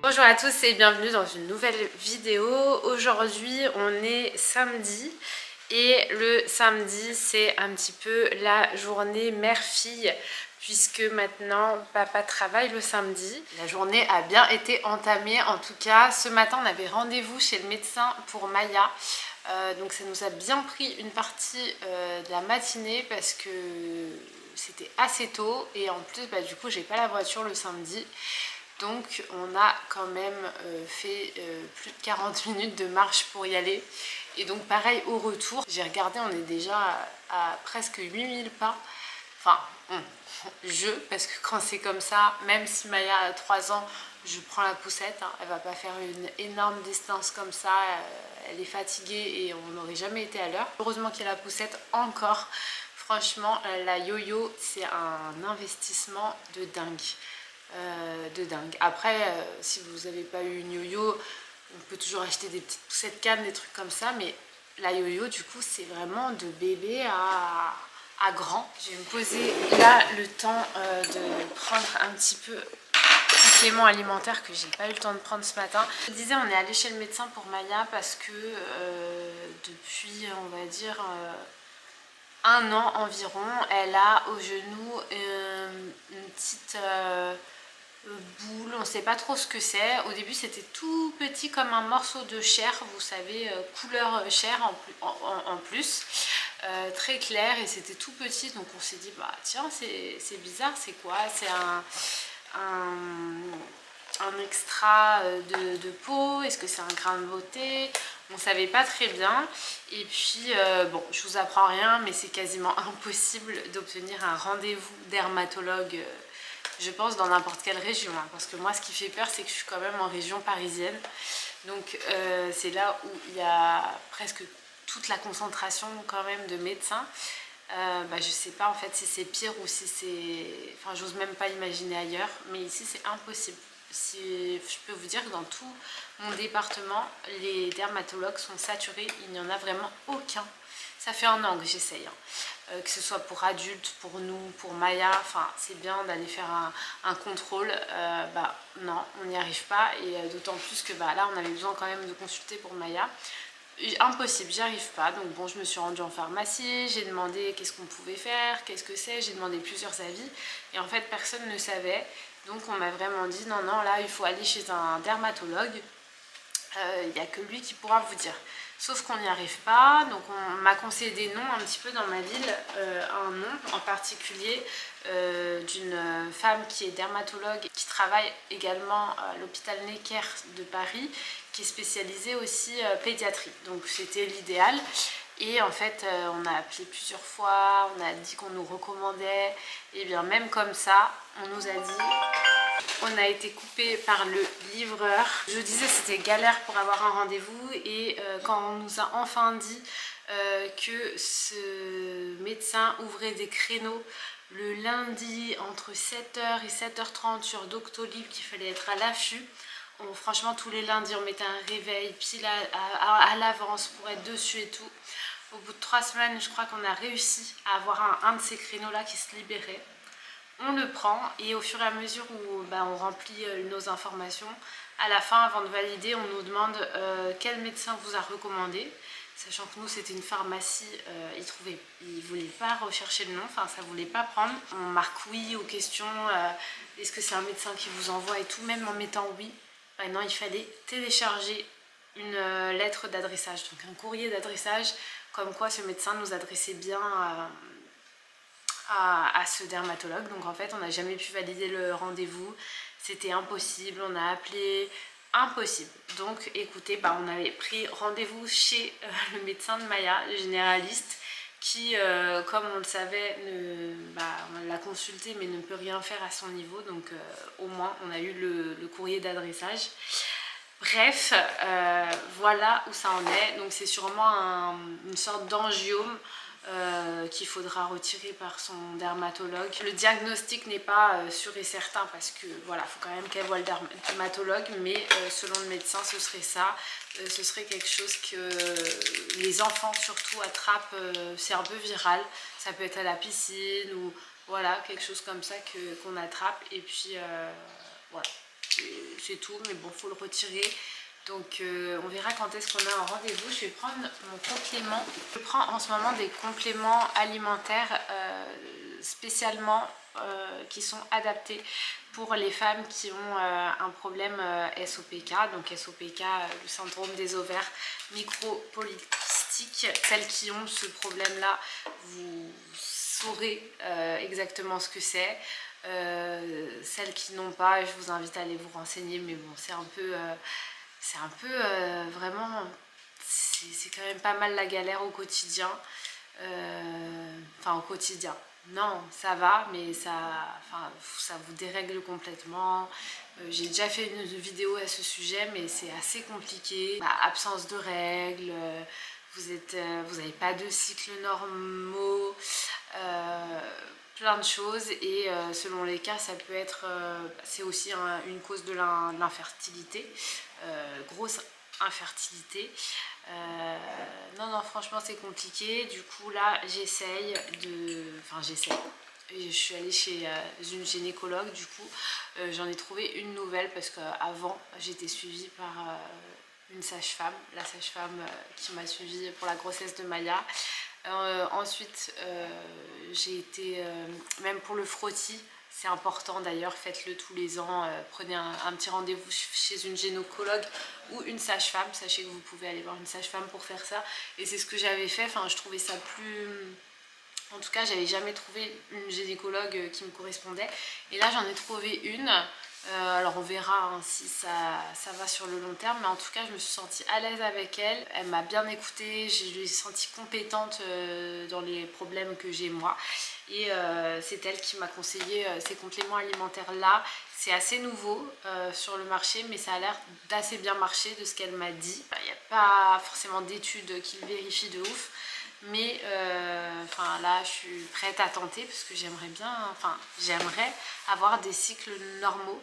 Bonjour à tous et bienvenue dans une nouvelle vidéo. Aujourd'hui on est samedi et le samedi c'est un petit peu la journée mère-fille puisque maintenant papa travaille le samedi. La journée a bien été entamée, en tout cas ce matin on avait rendez-vous chez le médecin pour Maya. Donc ça nous a bien pris une partie de la matinée parce que c'était assez tôt et en plus du coup j'ai pas la voiture le samedi. Donc on a quand même fait plus de 40 minutes de marche pour y aller. Et donc pareil au retour, j'ai regardé, on est déjà à presque 8000 pas. Enfin, parce que quand c'est comme ça, même si Maya a 3 ans, je prends la poussette, hein, elle va pas faire une énorme distance comme ça, elle est fatiguée et on n'aurait jamais été à l'heure. Heureusement qu'il y a la poussette encore. Franchement, la yo-yo, c'est un investissement de dingue. Après, si vous n'avez pas eu une yo-yo, on peut toujours acheter des petites poussettes cannes, des trucs comme ça, mais la yo-yo du coup c'est vraiment de bébé à grand. Je vais me poser là le temps de prendre un petit peu un complément alimentaire que j'ai pas eu le temps de prendre ce matin. Je vous disais, on est allé chez le médecin pour Maya parce que depuis on va dire 1 an environ, elle a au genou une petite boule, on ne sait pas trop ce que c'est. Au début c'était tout petit comme un morceau de chair, vous savez, couleur chair en plus, très clair, et c'était tout petit. Donc on s'est dit bah tiens c'est bizarre, c'est quoi? C'est un extra de peau, est-ce que c'est un grain de beauté? On savait pas très bien. Et puis bon, je vous apprends rien, mais c'est quasiment impossible d'obtenir un rendez-vous dermatologue, je pense, dans n'importe quelle région, hein, parce que moi ce qui fait peur c'est que je suis quand même en région parisienne, donc c'est là où il y a presque toute la concentration quand même de médecins. Je sais pas en fait si c'est pire ou si c'est... Enfin, j'ose même pas imaginer ailleurs, mais ici c'est impossible. Si je peux vous dire que dans tout mon département, les dermatologues sont saturés, il n'y en a vraiment aucun. Ça fait 1 an que j'essaye, hein. Que ce soit pour adultes, pour nous, pour Maya, enfin c'est bien d'aller faire un contrôle. Non, on n'y arrive pas, et d'autant plus que là on avait besoin quand même de consulter pour Maya. Impossible, j'y arrive pas. Donc bon, je me suis rendue en pharmacie, j'ai demandé qu'est-ce qu'on pouvait faire, qu'est-ce que c'est, j'ai demandé plusieurs avis et en fait personne ne savait. Donc on m'a vraiment dit non là il faut aller chez un dermatologue, il n'y a que lui qui pourra vous dire. Sauf qu'on n'y arrive pas, donc on m'a conseillé des noms un petit peu dans ma ville, un nom en particulier d'une femme qui est dermatologue, qui travaille également à l'hôpital Necker de Paris, qui est spécialisée aussi pédiatrie. Donc c'était l'idéal. Et en fait, on a appelé plusieurs fois, on a dit qu'on nous recommandait, et bien même comme ça, on nous a dit... On a été coupé par le livreur. Je disais c'était galère pour avoir un rendez-vous, et quand on nous a enfin dit que ce médecin ouvrait des créneaux le lundi entre 7h et 7h30 sur Doctolib, qu'il fallait être à l'affût. Franchement tous les lundis on mettait un réveil pile à l'avance pour être dessus et tout. Au bout de 3 semaines je crois qu'on a réussi à avoir un de ces créneaux là qui se libérait. On le prend et au fur et à mesure où on remplit nos informations, à la fin, avant de valider, on nous demande quel médecin vous a recommandé. Sachant que nous c'était une pharmacie, il ne voulait pas rechercher le nom, enfin ça ne voulait pas prendre. On marque oui aux questions, est-ce que c'est un médecin qui vous envoie et tout, même en mettant oui. Non, il fallait télécharger une lettre d'adressage, donc un courrier d'adressage, comme quoi ce médecin nous adressait bien à ce dermatologue. Donc en fait on n'a jamais pu valider le rendez-vous, c'était impossible, on a appelé, impossible. Donc écoutez, on avait pris rendez-vous chez le médecin de Maya, le généraliste, qui comme on le savait, on l'a consulté mais ne peut rien faire à son niveau. Donc au moins on a eu le courrier d'adressage. Bref, voilà où ça en est. Donc c'est sûrement une sorte d'angiome qu'il faudra retirer par son dermatologue. Le diagnostic n'est pas sûr et certain parce que voilà, il faut quand même qu'elle voit le dermatologue, mais selon le médecin ce serait ça. Ce serait quelque chose que les enfants surtout attrapent, c'est un peu viral, ça peut être à la piscine ou voilà, quelque chose comme ça qu'on attrape, et puis voilà. c'est tout, mais bon, faut le retirer. Donc on verra quand est-ce qu'on a un rendez-vous. Je vais prendre mon complément. Je prends en ce moment des compléments alimentaires spécialement qui sont adaptés pour les femmes qui ont un problème SOPK. Donc SOPK, le syndrome des ovaires micropolykystiques. Celles qui ont ce problème-là, vous saurez exactement ce que c'est. Celles qui n'ont pas, je vous invite à aller vous renseigner, mais bon, c'est un peu... vraiment, c'est quand même pas mal la galère au quotidien. Enfin, au quotidien. Non, ça va, mais ça vous dérègle complètement. J'ai déjà fait une vidéo à ce sujet, mais c'est assez compliqué. Absence de règles, vous n'avez pas de cycles normaux, plein de choses. Et selon les cas, ça peut être... c'est aussi une cause de l'infertilité. Grosse infertilité. Non, franchement, c'est compliqué. Du coup, là, j'essaye de... Enfin, j'essaye. Je suis allée chez une gynécologue, du coup, j'en ai trouvé une nouvelle parce qu'avant, j'étais suivie par une sage-femme, la sage-femme qui m'a suivie pour la grossesse de Maya. Ensuite, j'ai été, même pour le frottis, c'est important d'ailleurs, faites-le tous les ans, prenez un petit rendez-vous chez une gynécologue ou une sage-femme. Sachez que vous pouvez aller voir une sage-femme pour faire ça. Et c'est ce que j'avais fait, enfin je trouvais ça plus... En tout cas, j'avais jamais trouvé une gynécologue qui me correspondait. Et là, j'en ai trouvé une. Alors on verra hein, si ça va sur le long terme, mais en tout cas je me suis sentie à l'aise avec elle. Elle m'a bien écoutée, je me suis sentie compétente dans les problèmes que j'ai moi. Et c'est elle qui m'a conseillé ces compléments alimentaires là. C'est assez nouveau sur le marché, mais ça a l'air d'assez bien marcher de ce qu'elle m'a dit. Il n'y a pas forcément d'études qui le vérifient de ouf. Mais enfin là je suis prête à tenter parce que j'aimerais bien, enfin j'aimerais avoir des cycles normaux,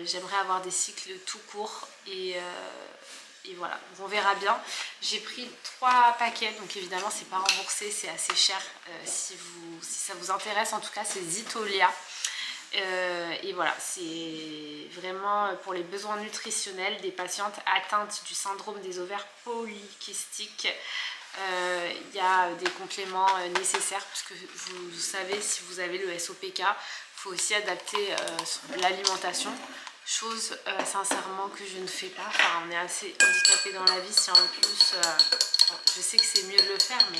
j'aimerais avoir des cycles tout courts et voilà, donc on verra bien. J'ai pris 3 paquets, donc évidemment c'est pas remboursé, c'est assez cher si ça vous intéresse. En tout cas c'est Zitolia. Et voilà, c'est vraiment pour les besoins nutritionnels des patientes atteintes du syndrome des ovaires polykystiques. Il y a des compléments nécessaires parce que vous savez, si vous avez le SOPK, il faut aussi adapter l'alimentation, chose sincèrement que je ne fais pas. Enfin, on est assez handicapé dans la vie, si en plus bon, je sais que c'est mieux de le faire, mais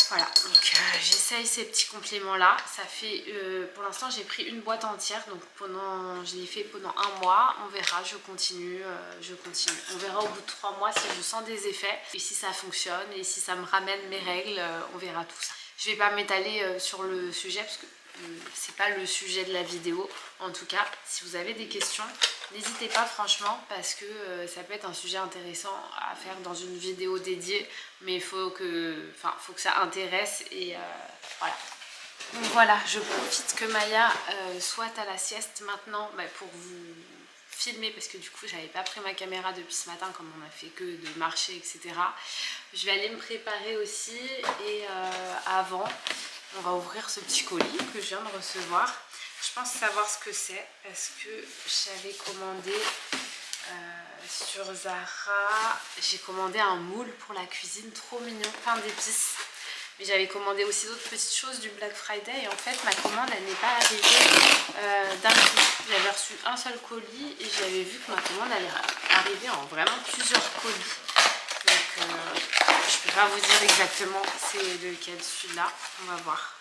voilà, donc j'essaye ces petits compléments là. Ça fait pour l'instant j'ai pris une boîte entière, donc je l'ai fait pendant 1 mois. On verra, je continue. On verra au bout de 3 mois si je sens des effets et si ça fonctionne et si ça me ramène mes règles. On verra tout ça. Je vais pas m'étaler sur le sujet parce que c'est pas le sujet de la vidéo. En tout cas, si vous avez des questions, n'hésitez pas franchement, parce que ça peut être un sujet intéressant à faire dans une vidéo dédiée, mais il faut que ça intéresse et voilà. Donc voilà, je profite que Maya soit à la sieste maintenant pour vous filmer, parce que du coup j'avais pas pris ma caméra depuis ce matin comme on a fait que de marcher, etc. Je vais aller me préparer aussi et avant on va ouvrir ce petit colis que je viens de recevoir. Je pense savoir ce que c'est parce que j'avais commandé sur Zara, j'ai commandé un moule pour la cuisine, trop mignon, plein d'épices. Mais j'avais commandé aussi d'autres petites choses du Black Friday et en fait ma commande elle n'est pas arrivée d'un coup. J'avais reçu un seul colis et j'avais vu que ma commande allait arriver en vraiment plusieurs colis. Donc je peux pas vous dire exactement c'est lequel celui-là, on va voir.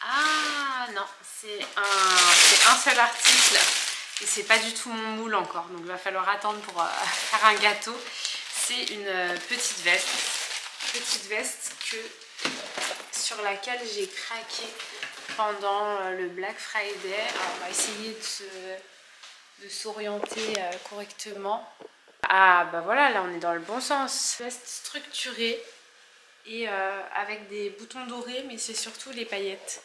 Ah non, c'est un seul article et c'est pas du tout mon moule encore, donc il va falloir attendre pour faire un gâteau. C'est une petite veste sur laquelle j'ai craqué pendant le Black Friday. Alors, on va essayer de s'orienter correctement. Ah bah voilà, là on est dans le bon sens. Veste structurée et avec des boutons dorés, mais c'est surtout les paillettes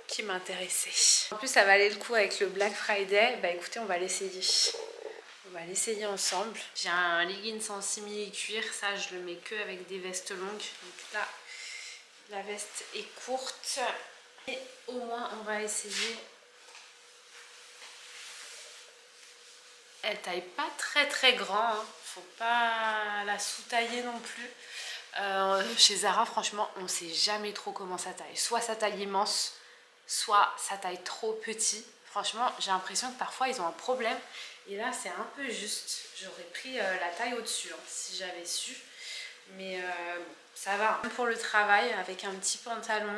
qui m'intéressaient. En plus ça valait le coup avec le Black Friday. Bah écoutez, on va l'essayer. On va l'essayer ensemble. J'ai un leggings en simili-cuir, ça je le mets que avec des vestes longues. Donc là, la veste est courte. Et au moins on va essayer Elle taille pas très grand, hein. Faut pas la sous-tailler non plus. Chez Zara, franchement, on sait jamais trop comment ça taille. Soit ça taille immense, soit ça taille trop petit. Franchement, j'ai l'impression que parfois ils ont un problème. Et là, c'est un peu juste. J'aurais pris la taille au-dessus, hein, si j'avais su. Mais bon, ça va. Même pour le travail, avec un petit pantalon,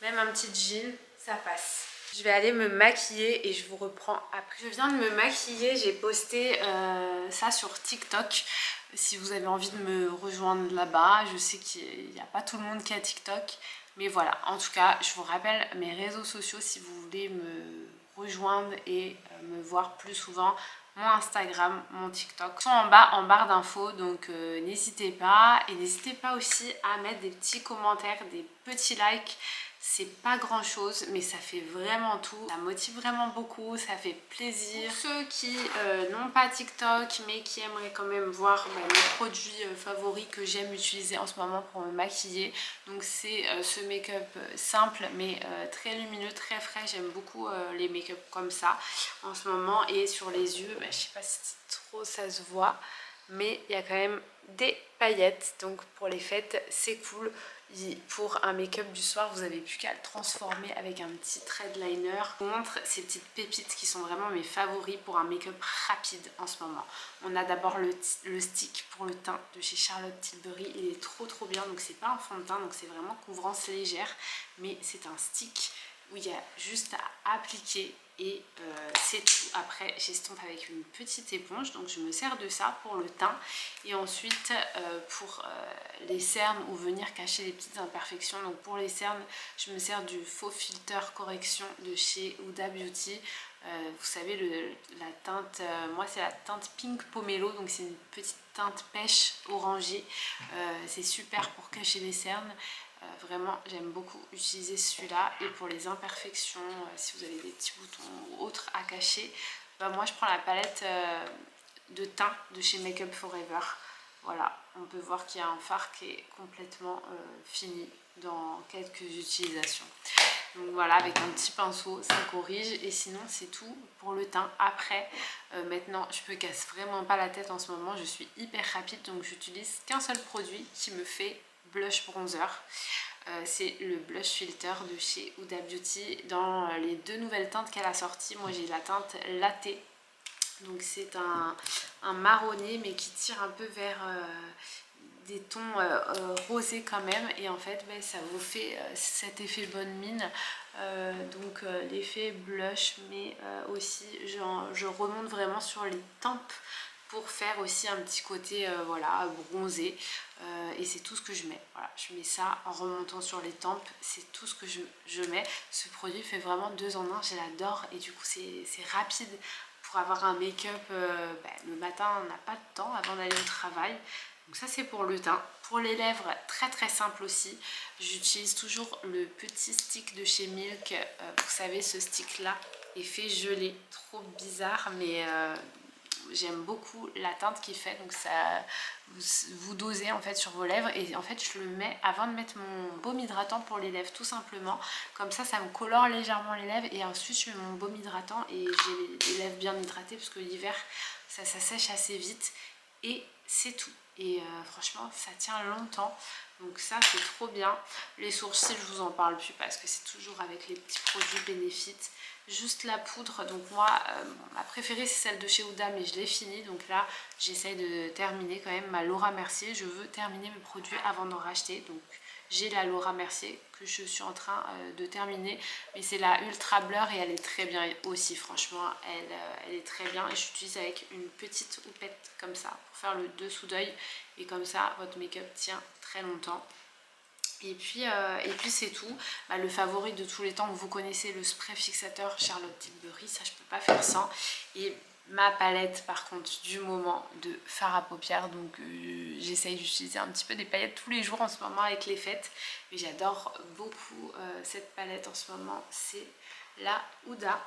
même un petit jean, ça passe. Je vais aller me maquiller et je vous reprends après. Je viens de me maquiller, j'ai posté ça sur TikTok. Si vous avez envie de me rejoindre là-bas, je sais qu'il n'y a pas tout le monde qui a TikTok. Mais voilà, en tout cas, je vous rappelle mes réseaux sociaux si vous voulez me rejoindre et me voir plus souvent. Mon Instagram, mon TikTok sont en bas en barre d'infos, donc n'hésitez pas. Et n'hésitez pas aussi à mettre des petits commentaires, des petits likes. C'est pas grand chose, mais ça fait vraiment tout. Ça motive vraiment beaucoup, ça fait plaisir. Pour ceux qui n'ont pas TikTok, mais qui aimeraient quand même voir mes produits favoris que j'aime utiliser en ce moment pour me maquiller. Donc c'est ce make-up simple, mais très lumineux, très frais. J'aime beaucoup les make-up comme ça en ce moment. Et sur les yeux, je sais pas si trop ça se voit, mais il y a quand même des paillettes. Donc pour les fêtes, c'est cool. Pour un make-up du soir, vous n'avez plus qu'à le transformer avec un petit thread liner. Je vous montre ces petites pépites qui sont vraiment mes favoris pour un make-up rapide en ce moment. On a d'abord le stick pour le teint de chez Charlotte Tilbury. Il est trop bien, donc c'est pas un fond de teint, donc c'est vraiment couvrance légère, mais c'est un stick où il y a juste à appliquer et c'est tout. Après j'estompe avec une petite éponge, donc je me sers de ça pour le teint. Et ensuite pour les cernes ou venir cacher les petites imperfections, donc pour les cernes je me sers du faux filter correction de chez Huda Beauty. Vous savez la teinte, moi c'est la teinte Pink Pomelo, donc c'est une petite teinte pêche orangée. C'est super pour cacher les cernes. Vraiment j'aime beaucoup utiliser celui-là. Et pour les imperfections, si vous avez des petits boutons ou autres à cacher, moi je prends la palette de teint de chez Make Up Forever. Voilà, on peut voir qu'il y a un fard qui est complètement fini dans quelques utilisations. Donc voilà, avec un petit pinceau ça corrige, et sinon c'est tout pour le teint. Après maintenant je me casse vraiment pas la tête en ce moment, je suis hyper rapide, donc j'utilise qu'un seul produit qui me fait blush bronzer. C'est le blush filter de chez Huda Beauty dans les deux nouvelles teintes qu'elle a sorties. Moi j'ai la teinte latte, donc c'est un marronné mais qui tire un peu vers des tons rosés quand même, et en fait ça vous fait cet effet bonne mine, donc l'effet blush, mais aussi je remonte vraiment sur les tempes pour faire aussi un petit côté voilà, bronzé, et c'est tout ce que je mets. Voilà, je mets ça en remontant sur les tempes, c'est tout ce que je mets. Ce produit fait vraiment 2 en 1, je l'adore, et du coup c'est rapide pour avoir un make-up. Le matin on n'a pas de temps avant d'aller au travail. Donc ça c'est pour le teint. Pour les lèvres, très simple aussi, j'utilise toujours le petit stick de chez Milk. Vous savez, ce stick là, effet gelé, trop bizarre, mais j'aime beaucoup la teinte qu'il fait. Donc ça, vous dosez en fait sur vos lèvres, et en fait je le mets avant de mettre mon baume hydratant pour les lèvres, tout simplement. Comme ça me colore légèrement les lèvres, et ensuite je mets mon baume hydratant et j'ai les lèvres bien hydratées, parce que l'hiver ça sèche assez vite, et c'est tout. Et franchement ça tient longtemps, donc ça c'est trop bien. Les sourcils je vous en parle plus parce que c'est toujours avec les petits produits Benefit. Juste la poudre, donc moi ma préférée c'est celle de chez Huda, mais je l'ai finie, donc là j'essaye de terminer quand même ma Laura Mercier. Je veux terminer mes produits avant d'en racheter, donc j'ai la Laura Mercier que je suis en train de terminer, mais c'est la Ultra Blur et elle est très bien aussi, franchement elle est très bien, et j'utilise avec une petite houppette comme ça pour faire le dessous d'œil, et comme ça votre make-up tient très longtemps. Et puis c'est tout. Le favori de tous les temps, vous connaissez le spray fixateur Charlotte Tilbury, ça je peux pas faire sans. Et ma palette par contre du moment de fard à paupières, donc j'essaye d'utiliser un petit peu des paillettes tous les jours en ce moment avec les fêtes, mais j'adore beaucoup cette palette en ce moment, c'est la Huda.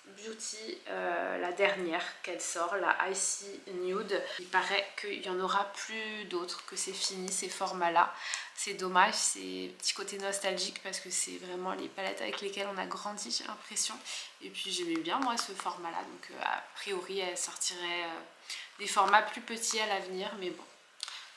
Beauty, la dernière qu'elle sort, la Icy Nude. Il paraît qu'il n'y en aura plus d'autres, que c'est fini ces formats là. C'est dommage, c'est petit côté nostalgique parce que c'est vraiment les palettes avec lesquelles on a grandi, j'ai l'impression. Et puis j'aimais bien moi ce format là, donc a priori elle sortirait des formats plus petits à l'avenir, mais bon.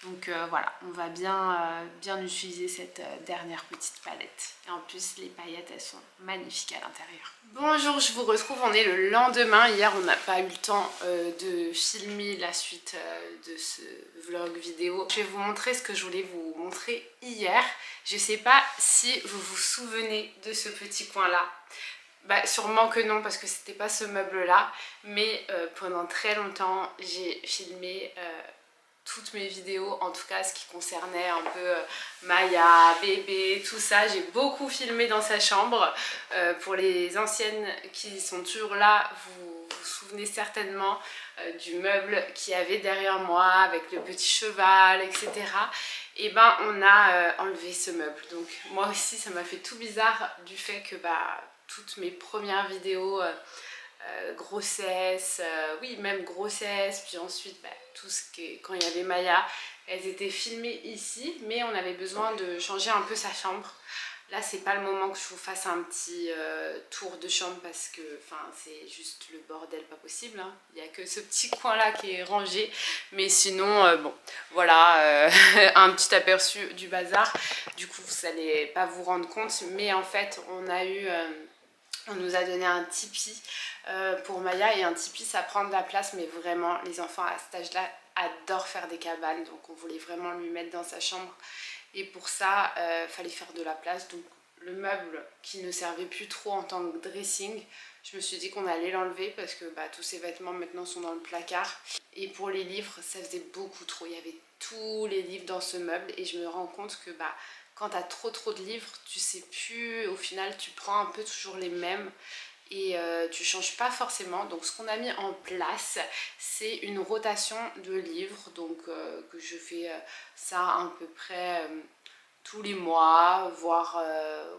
Donc voilà, on va bien utiliser cette dernière petite palette. Et en plus, les paillettes, elles sont magnifiques à l'intérieur. Bonjour, je vous retrouve, on est le lendemain. Hier, on n'a pas eu le temps de filmer la suite de ce vlog vidéo. Je vais vous montrer ce que je voulais vous montrer hier. Je sais pas si vous vous souvenez de ce petit coin-là. Bah, sûrement que non parce que c'était pas ce meuble là, mais pendant très longtemps j'ai filmé toutes mes vidéos, en tout cas ce qui concernait un peu Maya, bébé, tout ça. J'ai beaucoup filmé dans sa chambre. Pour les anciennes qui sont toujours là, vous vous souvenez certainement du meuble qu'il y avait derrière moi avec le petit cheval, etc. Et ben on a enlevé ce meuble. Donc moi aussi ça m'a fait tout bizarre du fait que toutes mes premières vidéos grossesse, oui même grossesse, puis ensuite tout ce qui quand il y avait Maya, elles étaient filmées ici, mais on avait besoin de changer un peu sa chambre. Là c'est pas le moment que je vous fasse un petit tour de chambre parce que c'est juste le bordel pas possible, hein. Il n'y a que ce petit coin là qui est rangé, mais sinon bon voilà un petit aperçu du bazar. Du coup vous n'allez pas vous rendre compte, mais en fait on nous a donné un tipi pour Maya, et un tipi ça prend de la place, mais vraiment les enfants à cet âge là adorent faire des cabanes, donc on voulait vraiment lui mettre dans sa chambre, et pour ça fallait faire de la place. Donc le meuble qui ne servait plus trop en tant que dressing, je me suis dit qu'on allait l'enlever parce que tous ces vêtements maintenant sont dans le placard. Et pour les livres ça faisait beaucoup trop, il y avait tous les livres dans ce meuble, et je me rends compte que quand tu as trop de livres, tu sais plus, au final tu prends un peu toujours les mêmes et tu changes pas forcément. Donc ce qu'on a mis en place, c'est une rotation de livres, donc que je fais ça à peu près tous les mois, voire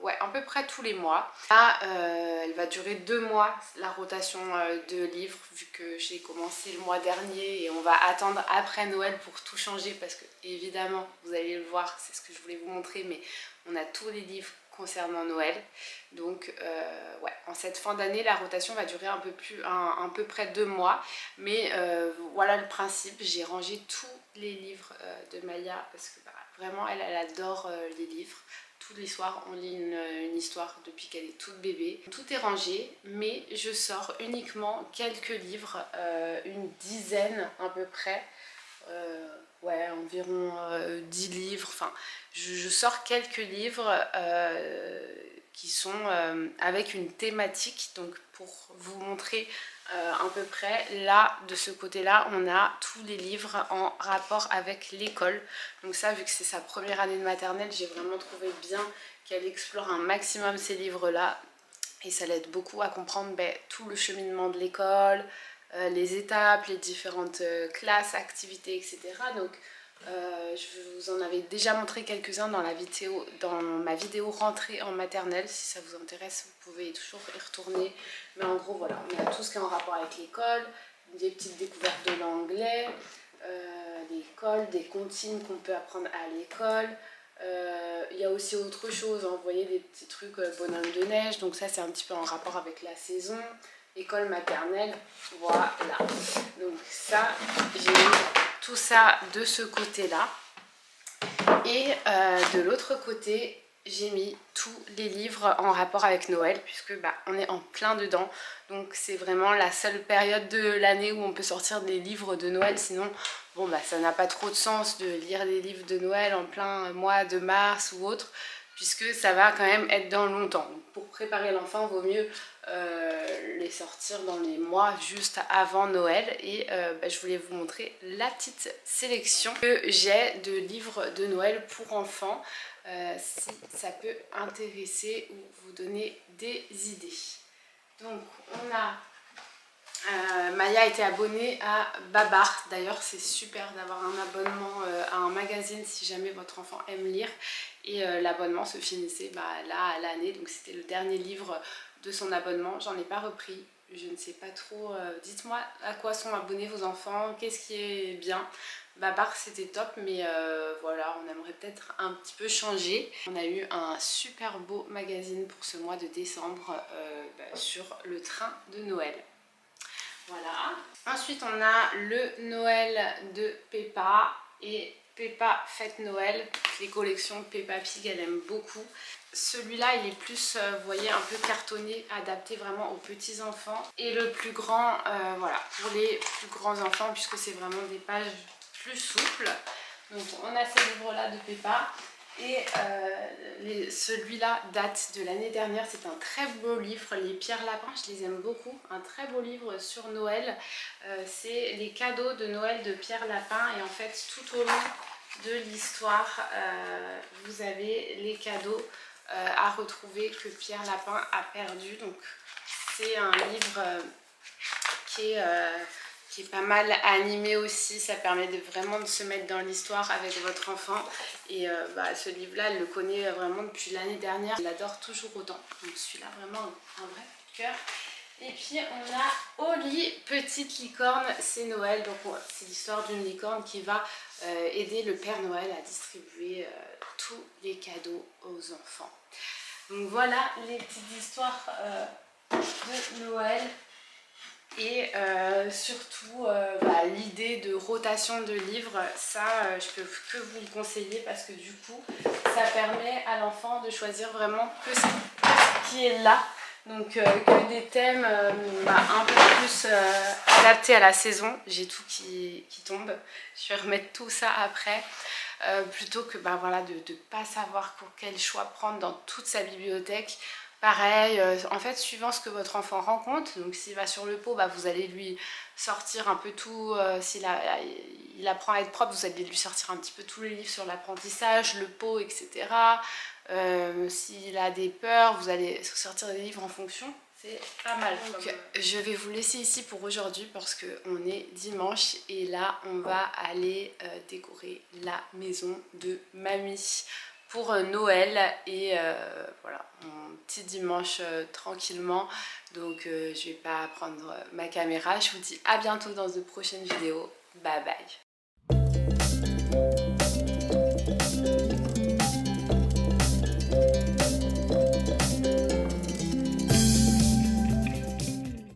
ouais à peu près tous les mois. Là elle va durer 2 mois la rotation de livres, vu que j'ai commencé le mois dernier, et on va attendre après Noël pour tout changer parce que évidemment vous allez le voir, c'est ce que je voulais vous montrer, mais on a tous les livres concernant Noël. Donc ouais, en cette fin d'année la rotation va durer un peu près 2 mois, mais voilà le principe. J'ai rangé tous les livres de Maya parce que vraiment elle adore les livres. Tous les soirs on lit une histoire depuis qu'elle est toute bébé. Tout est rangé, mais je sors uniquement quelques livres, une dizaine à peu près. Ouais, environ 10 livres, enfin je sors quelques livres qui sont avec une thématique. Donc pour vous montrer à peu près, là de ce côté là on a tous les livres en rapport avec l'école. Donc ça, vu que c'est sa première année de maternelle, j'ai vraiment trouvé bien qu'elle explore un maximum ces livres là, et ça l'aide beaucoup à comprendre tout le cheminement de l'école, les étapes, les différentes classes, activités, etc. Donc je vous en avais déjà montré quelques-uns dans ma vidéo rentrée en maternelle. Si ça vous intéresse, vous pouvez toujours y retourner. Mais en gros voilà, on a tout ce qui est en rapport avec l'école, des petites découvertes de l'anglais, l'école, des comptines qu'on peut apprendre à l'école. Il y a aussi autre chose, hein, vous voyez des petits trucs bonhomme de neige, donc ça c'est un petit peu en rapport avec la saison. École maternelle, voilà. Donc ça, j'ai mis tout ça de ce côté là, et de l'autre côté j'ai mis tous les livres en rapport avec Noël, puisque on est en plein dedans. Donc c'est vraiment la seule période de l'année où on peut sortir des livres de Noël. Sinon bon ça n'a pas trop de sens de lire des livres de Noël en plein mois de mars ou autre, puisque ça va quand même être dans longtemps. Donc pour préparer l'enfant, vaut mieux les sortir dans les mois juste avant Noël. Et je voulais vous montrer la petite sélection que j'ai de livres de Noël pour enfants, si ça peut intéresser ou vous donner des idées. Donc on a Maya a été abonnée à Babar. D'ailleurs c'est super d'avoir un abonnement à un magazine si jamais votre enfant aime lire, et l'abonnement se finissait là à l'année, donc c'était le dernier livre de son abonnement. J'en ai pas repris, je ne sais pas trop. Dites-moi à quoi sont abonnés vos enfants, qu'est-ce qui est bien. Ma part c'était top, mais voilà, on aimerait peut-être un petit peu changer. On a eu un super beau magazine pour ce mois de décembre sur le train de Noël. Voilà. Ensuite on a le Noël de Peppa et Peppa Fête Noël. Les collections Peppa Pig, elle aime beaucoup. Celui-là il est plus, vous voyez, un peu cartonné, adapté vraiment aux petits enfants. Et le plus grand, voilà, pour les plus grands enfants, puisque c'est vraiment des pages plus souples. Donc on a ces livres là de Peppa. Et celui-là date de l'année dernière, c'est un très beau livre, les Pierre Lapin, je les aime beaucoup, un très beau livre sur Noël. C'est les cadeaux de Noël de Pierre Lapin, et en fait tout au long de l'histoire vous avez les cadeaux à retrouver que Pierre Lapin a perdu. Donc c'est un livre qui est pas mal animé aussi, ça permet vraiment de se mettre dans l'histoire avec votre enfant. Et ce livre-là, elle le connaît vraiment depuis l'année dernière, elle l'adore toujours autant. Donc celui-là, vraiment un vrai coup de cœur. Et puis on a Oli, petite licorne, c'est Noël, donc c'est l'histoire d'une licorne qui va aider le Père Noël à distribuer tous les cadeaux aux enfants. Donc voilà les petites histoires de Noël. Et surtout l'idée de rotation de livres, ça je peux que vous le conseiller, parce que du coup ça permet à l'enfant de choisir vraiment que ce qui est là. Donc que des thèmes un peu plus adaptés à la saison. J'ai tout qui tombe, je vais remettre tout ça après. Plutôt que voilà, de ne pas savoir quel choix prendre dans toute sa bibliothèque. Pareil, en fait, suivant ce que votre enfant rencontre, donc s'il va sur le pot, vous allez lui sortir un peu tout, s'il il apprend à être propre, vous allez lui sortir un petit peu tous les livres sur l'apprentissage, le pot, etc. S'il a des peurs, vous allez sortir des livres en fonction. C'est pas mal. Donc je vais vous laisser ici pour aujourd'hui parce qu'on est dimanche et là on va aller décorer la maison de mamie pour Noël. Et voilà, mon petit dimanche tranquillement. Donc je vais pas prendre ma caméra. Je vous dis à bientôt dans de prochaines vidéos. Bye bye.